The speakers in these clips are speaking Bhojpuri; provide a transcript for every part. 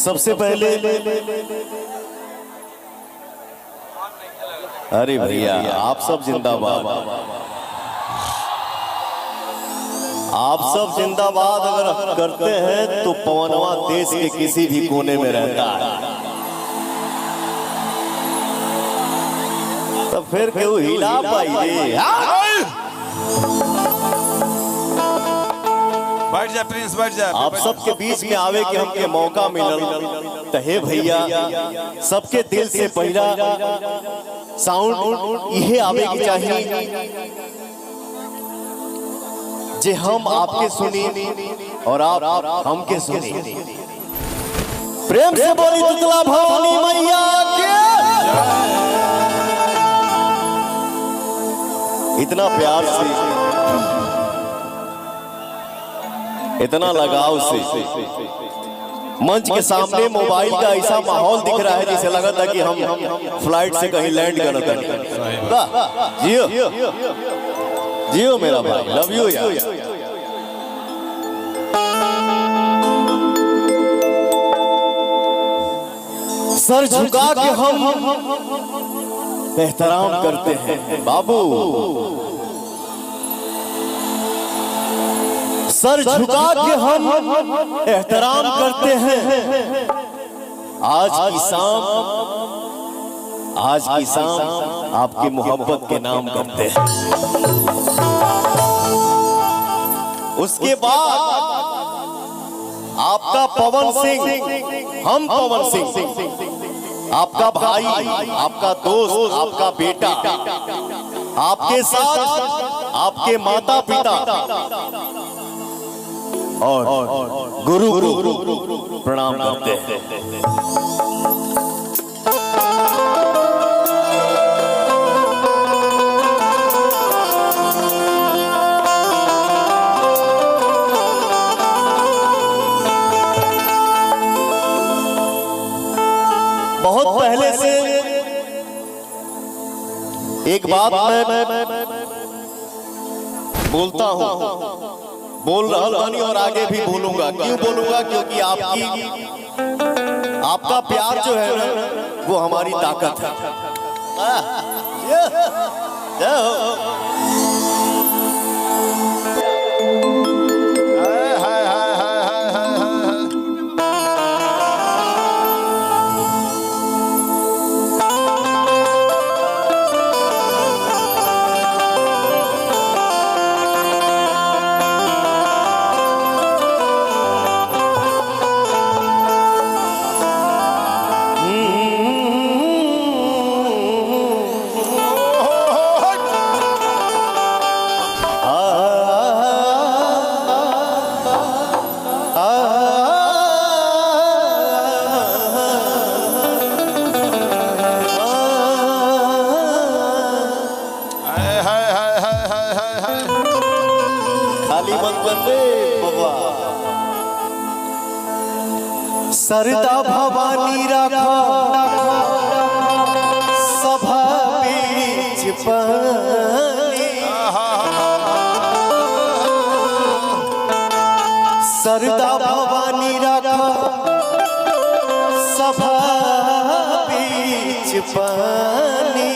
सबसे पहले अरे भैया आप सब जिंदाबाद, आप सब जिंदाबाद अगर करते हैं तो पवनवा देश के किसी भी कोने में रहता है, तो फिर क्यों हिला पाइए। बैठ जा प्रिंस, बैठ जा। आप सबके बीच में आवे के हमके मौका मिलल तो हे भैया सबके दिल से पहला साउंड इहे आवे की चाहिए जे हम आपके सुनी और आप हमके सुनी। प्रेम से बोली शीतला भवानी मैया के। इतना प्यार से, इतना लगाव से मंच के सामने मोबाइल का ऐसा माहौल दिख रहा है जैसे लगा था कि हम फ्लाइट से कहीं लैंड कर रहे हैं। जियो जियो मेरा भाई, लव यू यार। सर झुका के हम एहतराम करते हैं बाबू, सर झुका के हम एहतराम करते हैं। आज की शाम आपकी मोहब्बत के नाम करते हैं। उसके बाद आपका पवन सिंह, हम पवन सिंह, आपका भाई, आपका दोस्त, आपका बेटा, आपके साथ आपके माता पिता और गुरु प्रणाम करते हैं। बहुत पहले से एक बात मैं बोलता हूं, बोल रहा हूं और आगे भी बोलूंगा। क्यों बोलूंगा? क्योंकि आपका प्यार जो है ना वो हमारी ताकत है। सरदा भवानी राखा सभा बीच पानी, सरदा भवानी राखा सभा बीच पानी।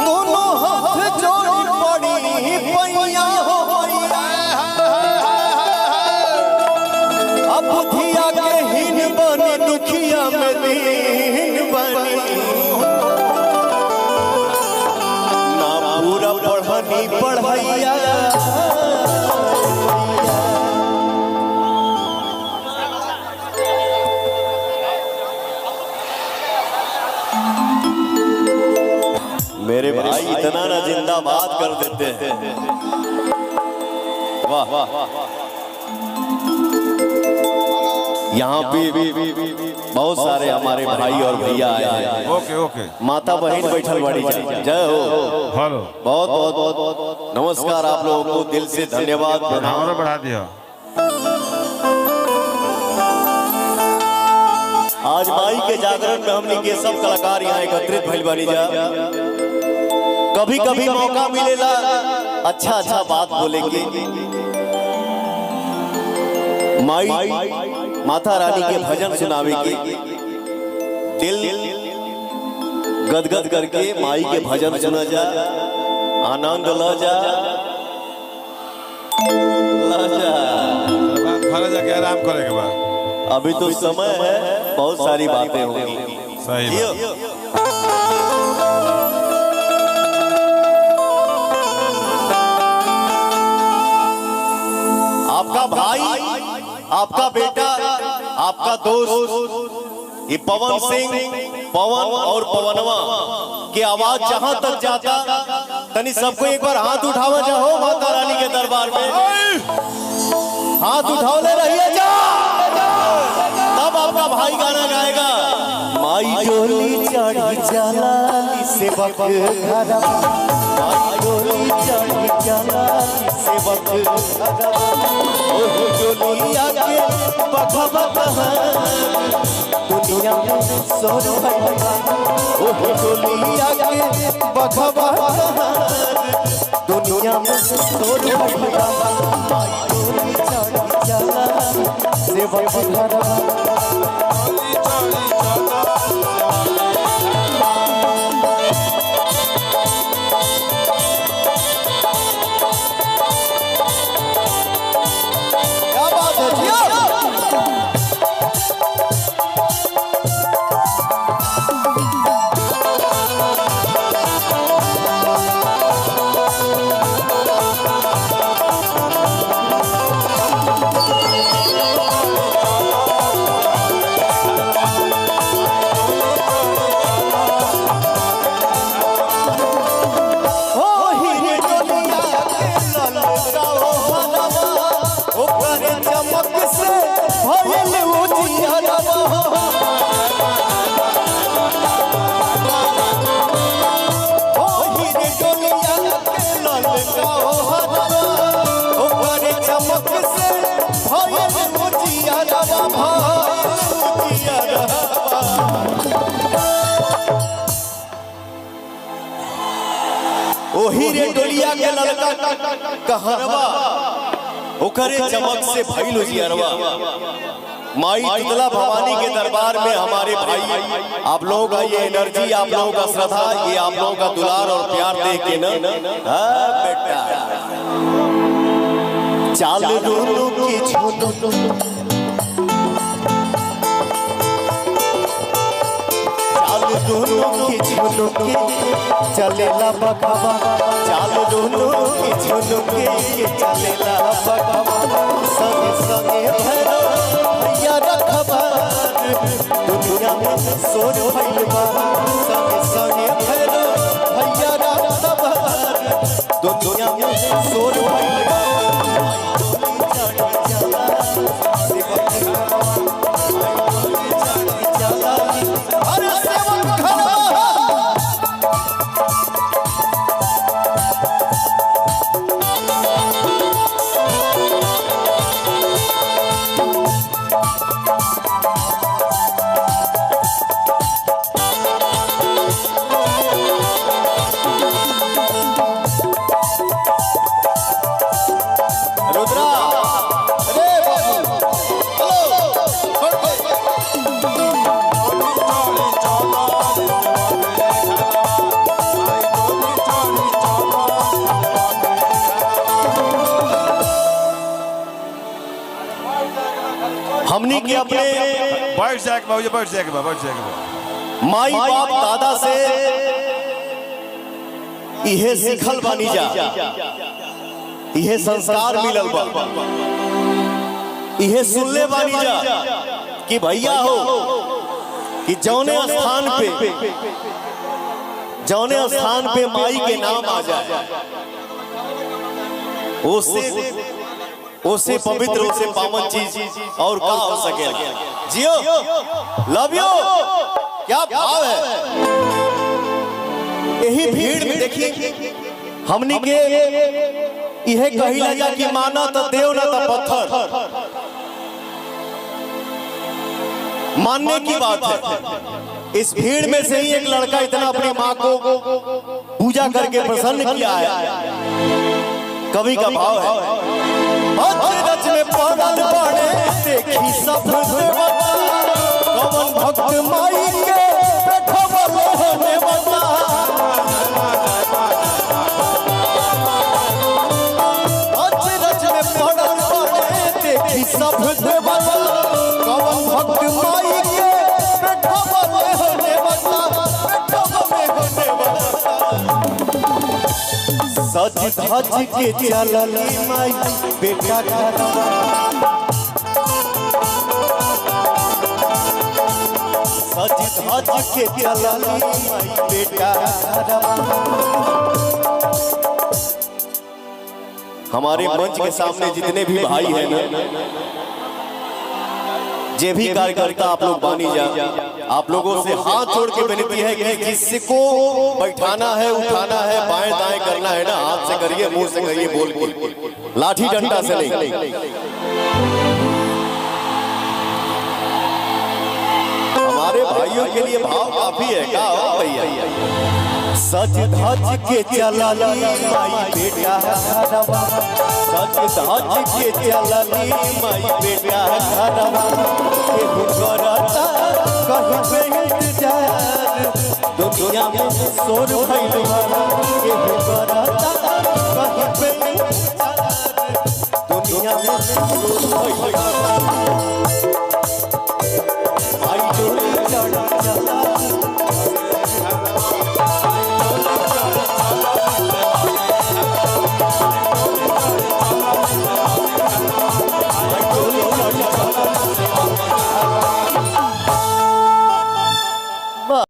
दोनों हाथ जोड़ पड़ी पैया हो, बुधिया के हीन बनी दुखिया में दीन बनी, ना पूरा पढ़नी पढ़ैया। मेरे भाई इतना ना जिंदाबाद कर देते हैं। वाह वाह वाह। यहाँ पे बहुत सारे हमारे भाई और भैया आए हैं। ओके ओके। माता बहन बैठल बड़ी जय हो। हेलो, बहुत बहुत बहुत नमस्कार आप लोगों को, दिल से धन्यवाद। बढ़ा दिया। आज माई के जागरण में हमने के सब कलाकार यहाँ एकत्रित भइल बानी जा। कभी कभी मौका मिलेला अच्छा अच्छा बात बोलेंगे, माई माता रानी के भजन सुनावे के दिल गदगद करके माई के भजन सुना जा, आनंद ला जा, घर जाके आराम करे के बाद। अभी तो समय है, बहुत सारी बातें होंगी। सही बात। आपका भाई, आपका बेटा, आपका दोस्त ये पवन सिंह, पवन और पवनवा की आवाज जहां तक जाता, तनी सबको एक बार हाथ उठावा जाओ माता रानी के दरबार में। हाथ उठाओले रहिए जा, तब आपका भाई गाना गाएगा। माई डोली चढ़ी जाला सेवक घरा, माई डोली चढ़ी जाला सेवक घरा, ओहो डोलिया के बखबा दुनिया में सोर भइला, ओहो डोलिया के बखबा दुनिया में सोर भइला, माई डोली चढ़ी जाला सेवक घरा। ओही रे डोलिया के लड़का कहरवा ओकरे चमक से भइल जियरवा। माई तुतला भवानी के दरबार में हमारे भाई, आप लोगों का ये एनर्जी, आप लोगों का श्रद्धा, ये आप लोगों का दुलार और प्यार देख के ना बेटा चाल दोनों की छोटो दोनों की झुनो के चलेला बकवा, चाल दोनों की झुनो के चलेला बकवा, संगे संगे भैरो भैया रखबा दुनिया में सोर भइलबा, संगे संगे भैरो भैया रखबा दुनिया में सोर भइलबा। हमनी के अपने बैठ जाके बाबू, बैठ जाके बाबू, बैठ जाके बाबू। माई बाप दादा से इहे सीखल बानी जा, इहे संस्कार मिलल बा, इहे सुनले बानी जा कि भैया हो कि जौने स्थान पे माई के नाम आ जाए उससे पवित्र, उससे पावन चीज और क्या हो सकेगा। जियो, लव यू, क्या भाव है। यही भीड़ में देखिए हमनी के यह कहिला जा कि माना तो देव ना तो पत्थर, मानने की बात है। इस भीड़ में से ही एक लड़का इतना अपनी माँ को पूजा करके प्रसन्न किया है। कवि का भाव है, रच में पड़ल पड़े देखी सब देवता कवन भक्त माई के बैठवले होने बता अचरज में पड़ल पड़े देखी सब देवता कवन भक्त माई के बैठवले होने बता बैठवले होने बता सज धज के चलली माई बेटा घरवा सज धज के चलली माई बेटा घरवा। हमारे मंच के सामने जितने भी भाई हैं ना, जे भी कार्यकर्ता आप लोग बानी जा, आप लोगों से हाथ जोड़ के विनती है कि किसको बैठाना है उठाना है बाएं दाएं करना है ना, हाथ से करिए मुंह से करिए बोल के, लाठी डंडा से नहीं। हमारे भाइयों के लिए भाव काफी है क्या हो भैया। सज धज के चलली माई बेटा घरवा सज धज के चलली माई बेटा घरवा केहू करता कहीं पे इंतजार दुनिया में शोर भइल बा केहू करता कहीं पे इंतजार दुनिया में शोर भइल बा।